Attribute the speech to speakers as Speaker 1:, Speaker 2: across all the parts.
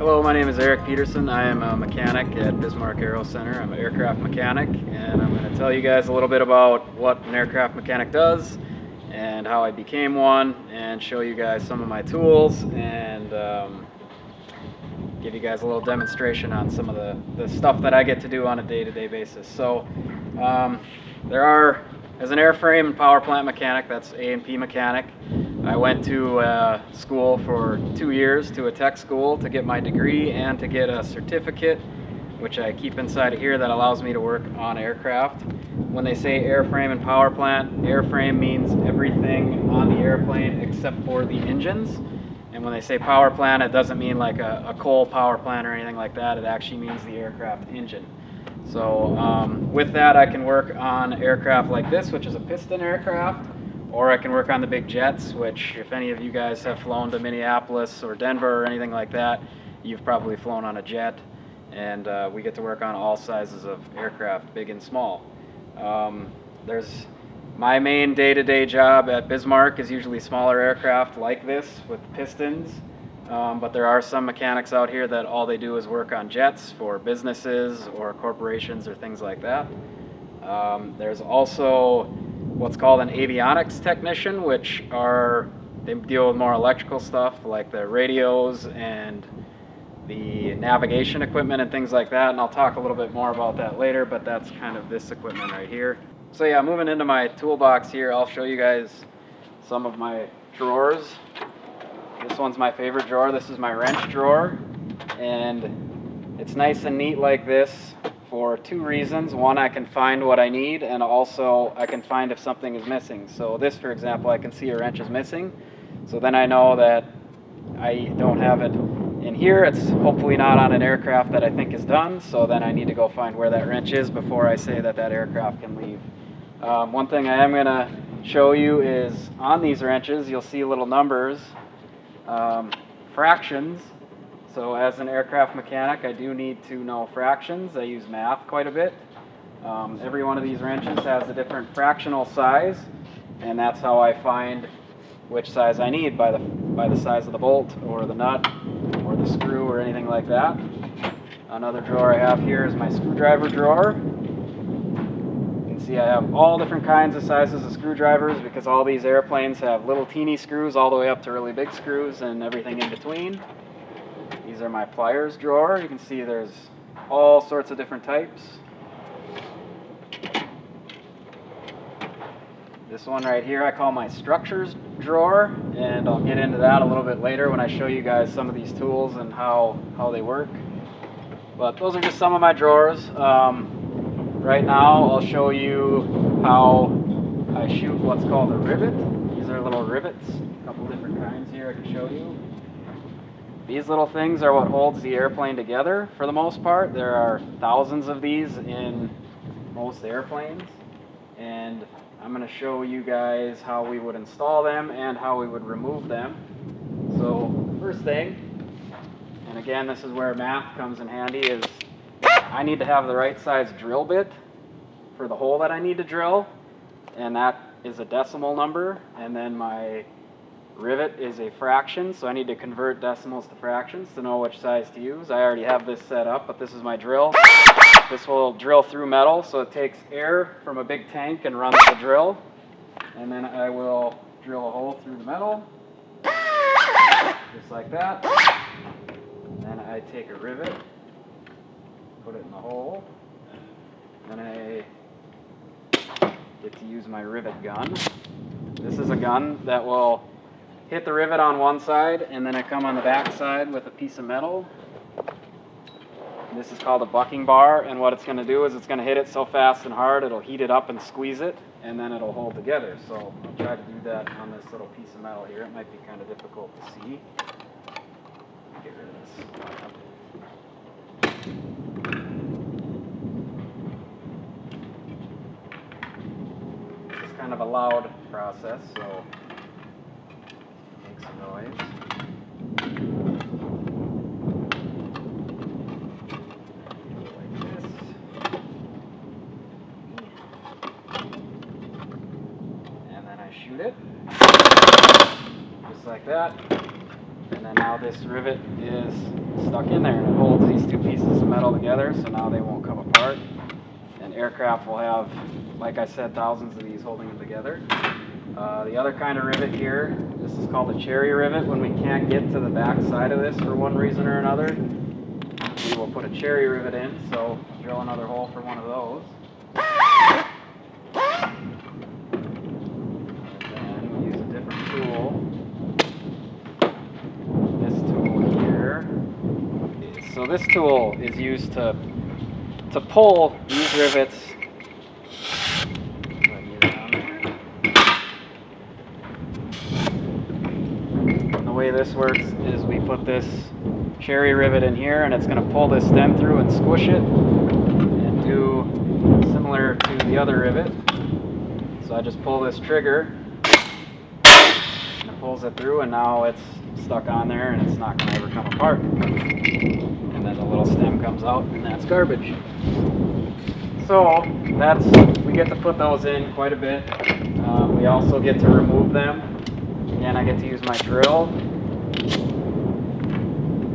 Speaker 1: Hello, my name is Eric Peterson. I am a mechanic at Bismarck Aero Center. I'm an aircraft mechanic, and I'm going to tell you guys a little bit about what an aircraft mechanic does and how I became one, and show you guys some of my tools, and give you guys a little demonstration on some of the stuff that I get to do on a day-to-day basis. So as an airframe and power plant mechanic, that's A&P mechanic, I went to school for 2 years, to a tech school, to get my degree and to get a certificate, which I keep inside of here, that allows me to work on aircraft. When they say airframe and power plant, airframe means everything on the airplane except for the engines. And when they say power plant, it doesn't mean like a coal power plant or anything like that. It actually means the aircraft engine. So with that, I can work on aircraft like this, which is a piston aircraft, or I can work on the big jets, which if any of you guys have flown to Minneapolis or Denver or anything like that, you've probably flown on a jet. And we get to work on all sizes of aircraft, big and small. My main day-to-day job at Bismarck is usually smaller aircraft like this with pistons, but there are some mechanics out here that all they do is work on jets for businesses or corporations or things like that. There's also what's called an avionics technician, they deal with more electrical stuff like the radios and the navigation equipment and things like that, and I'll talk a little bit more about that later, but that's kind of this equipment right here. So yeah, moving into my toolbox here, I'll show you guys some of my drawers. This one's my favorite drawer. This is my wrench drawer, and it's nice and neat like this for two reasons. One, I can find what I need, and also I can find if something is missing. So this, for example, I can see a wrench is missing, so then I know that I don't have it in here. It's hopefully not on an aircraft that I think is done, so then I need to go find where that wrench is before I say that that aircraft can leave. One thing I am going to show you is on these wrenches you'll see little numbers, fractions. So as an aircraft mechanic, I do need to know fractions. I use math quite a bit. Every one of these wrenches has a different fractional size, and that's how I find which size I need, by the size of the bolt or the nut or the screw or anything like that. Another drawer I have here is my screwdriver drawer. You can see I have all different kinds of sizes of screwdrivers because all these airplanes have little teeny screws all the way up to really big screws and everything in between. These are my pliers drawer. You can see there's all sorts of different types. This one right here I call my structures drawer, and I'll get into that a little bit later when I show you guys some of these tools and how they work. But those are just some of my drawers. Right now I'll show you how I shoot what's called a rivet. These are little rivets, a couple different kinds here I can show you. These little things are what holds the airplane together for the most part. There are thousands of these in most airplanes, and I'm going to show you guys how we would install them and how we would remove them. So first thing, and again this is where math comes in handy, is I need to have the right size drill bit for the hole that I need to drill, and that is a decimal number, and then my rivet is a fraction, so I need to convert decimals to fractions to know which size to use. I already have this set up, but this is my drill. This will drill through metal, so it takes air from a big tank and runs the drill. And then I will drill a hole through the metal, just like that. Then I take a rivet, put it in the hole. Then I get to use my rivet gun. This is a gun that will hit the rivet on one side, and then I come on the back side with a piece of metal. This is called a bucking bar, and what it's going to do is it's going to hit it so fast and hard it'll heat it up and squeeze it, and then it'll hold together. So I'll try to do that on this little piece of metal here. It might be kind of difficult to see. Get rid of this. This is kind of a loud process, so make some noise. Shoot it, just like that. And then now this rivet is stuck in there and it holds these two pieces of metal together, so now they won't come apart. And aircraft will have, like I said, thousands of these holding them together. The other kind of rivet here, this is called a cherry rivet. When we can't get to the back side of this for one reason or another, we will put a cherry rivet in, so drill another hole for one of those. And then we use a different tool. This tool here. So this tool is used to pull these rivets. And the way this works is we put this cherry rivet in here and it's going to pull this stem through and squish it and do similar to the other rivet. So I just pull this trigger and it pulls it through, and now it's stuck on there and it's not going to ever come apart. And then the little stem comes out and that's garbage. So we get to put those in quite a bit. We also get to remove them. Again, I get to use my drill.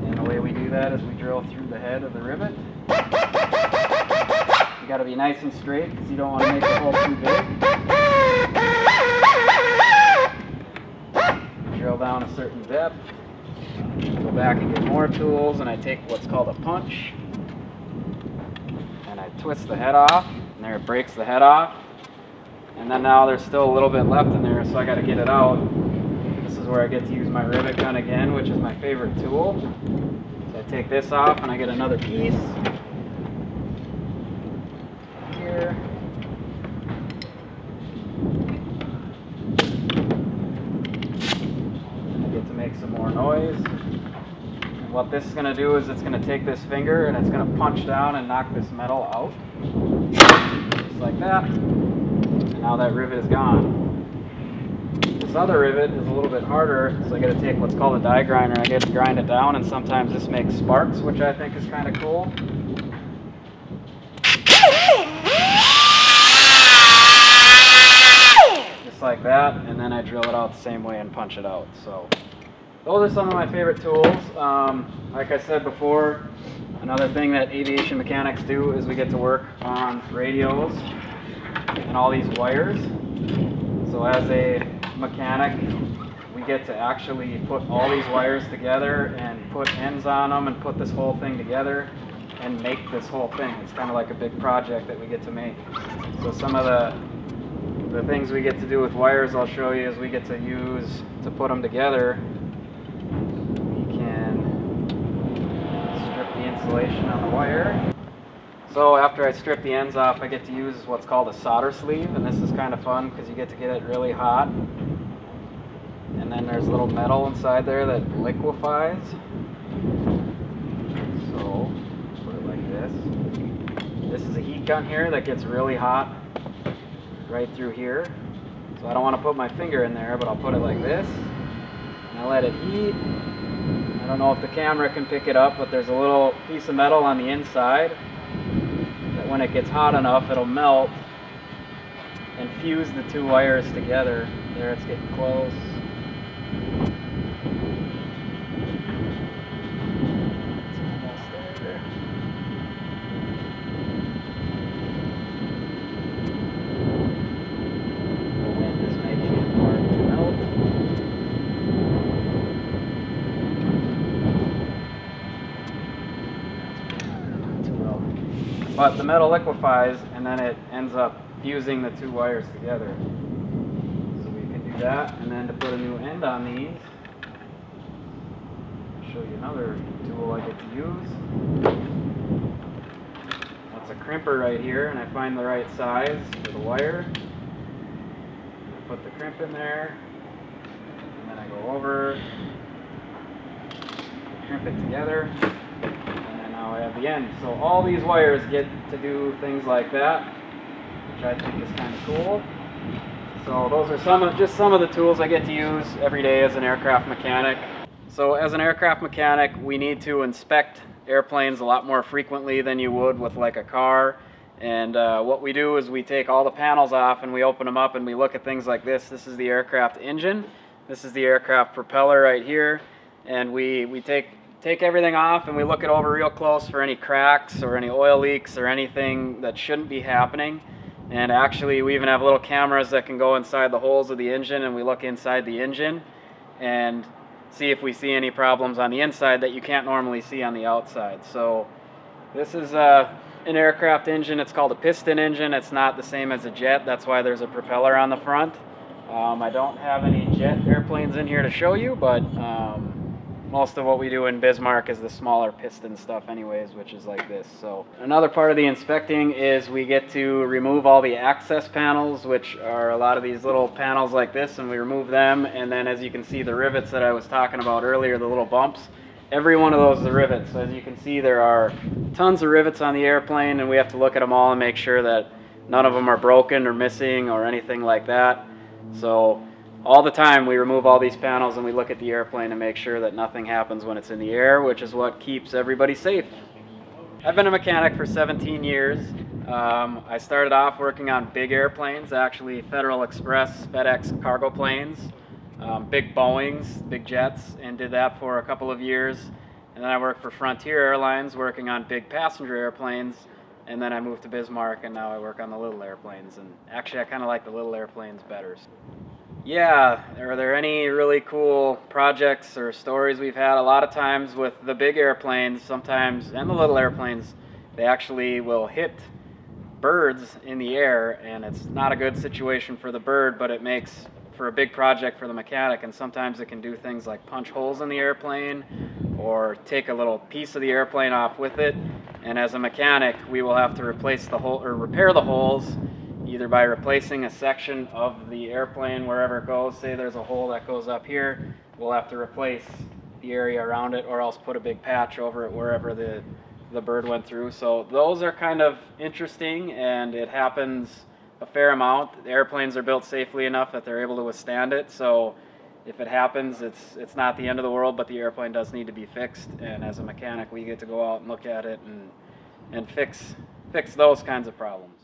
Speaker 1: And the way we do that is we drill through the head of the rivet. You got to be nice and straight because you don't want to make the hole too big. Drill down a certain depth. Go back and get more tools, and I take what's called a punch. And I twist the head off, and there it breaks the head off. And then now there's still a little bit left in there, so I got to get it out. This is where I get to use my rivet gun again, which is my favorite tool. So I take this off and I get another piece. Here. And I get to make some more noise. And what this is going to do is it's going to take this finger and it's going to punch down and knock this metal out. Just like that. And now that rivet is gone. This other rivet is a little bit harder, so I got to take what's called a die grinder. I get to grind it down, and sometimes this makes sparks, which I think is kind of cool. Just like that, and then I drill it out the same way and punch it out. So those are some of my favorite tools. Like I said before, another thing that aviation mechanics do is we get to work on radios and all these wires. So as a mechanic, we get to actually put all these wires together and put ends on them and put this whole thing together and make this whole thing. It's kind of like a big project that we get to make. So some of the things we get to do with wires I'll show you is we get to use to put them together. We can strip the insulation on the wire. So after I strip the ends off, I get to use what's called a solder sleeve, and this is kind of fun because you get to get it really hot. And then there's a little metal inside there that liquefies. So put it like this. This is a heat gun here that gets really hot right through here. So I don't want to put my finger in there, but I'll put it like this. And I let it heat. I don't know if the camera can pick it up, but there's a little piece of metal on the inside that when it gets hot enough, it'll melt and fuse the two wires together. There, it's getting close. But the metal liquefies and then it ends up fusing the two wires together. So we can do that, and then to put a new end on these, I'll show you another tool I get to use. That's a crimper right here, and I find the right size for the wire. I put the crimp in there, and then I go over, crimp it together. Now I have the end. So all these wires get to do things like that, which I think is kind of cool. So those are just some of the tools I get to use every day as an aircraft mechanic. So as an aircraft mechanic, we need to inspect airplanes a lot more frequently than you would with like a car. And what we do is we take all the panels off and we open them up and we look at things like this. This is the aircraft engine. This is the aircraft propeller right here. and we take everything off and we look it over real close for any cracks or any oil leaks or anything that shouldn't be happening. And actually we even have little cameras that can go inside the holes of the engine, and we look inside the engine and see if we see any problems on the inside that you can't normally see on the outside. So this is an aircraft engine. It's called a piston engine. It's not the same as a jet. That's why there's a propeller on the front. I don't have any jet airplanes in here to show you, but most of what we do in Bismarck is the smaller piston stuff anyways, which is like this. So another part of the inspecting is we get to remove all the access panels, which are a lot of these little panels like this, and we remove them. And then as you can see, the rivets that I was talking about earlier, the little bumps, every one of those is a rivet. So as you can see, there are tons of rivets on the airplane, and we have to look at them all and make sure that none of them are broken or missing or anything like that. So all the time we remove all these panels and we look at the airplane and make sure that nothing happens when it's in the air, which is what keeps everybody safe. I've been a mechanic for 17 years. I started off working on big airplanes, actually Federal Express, FedEx cargo planes, big Boeings, big jets, and did that for a couple of years. And then I worked for Frontier Airlines working on big passenger airplanes. And then I moved to Bismarck, and now I work on the little airplanes. And actually, I kind of like the little airplanes better. Yeah, are there any really cool projects or stories we've had? A lot of times with the big airplanes, sometimes, and the little airplanes, they actually will hit birds in the air, and it's not a good situation for the bird, but it makes for a big project for the mechanic. And sometimes it can do things like punch holes in the airplane or take a little piece of the airplane off with it. And as a mechanic, we will have to replace the hole or repair the holes, either by replacing a section of the airplane wherever it goes. Say there's a hole that goes up here, we'll have to replace the area around it, or else put a big patch over it wherever the bird went through. So those are kind of interesting, and it happens a fair amount. The airplanes are built safely enough that they're able to withstand it. So if it happens, it's not the end of the world, but the airplane does need to be fixed. And as a mechanic, we get to go out and look at it and fix those kinds of problems.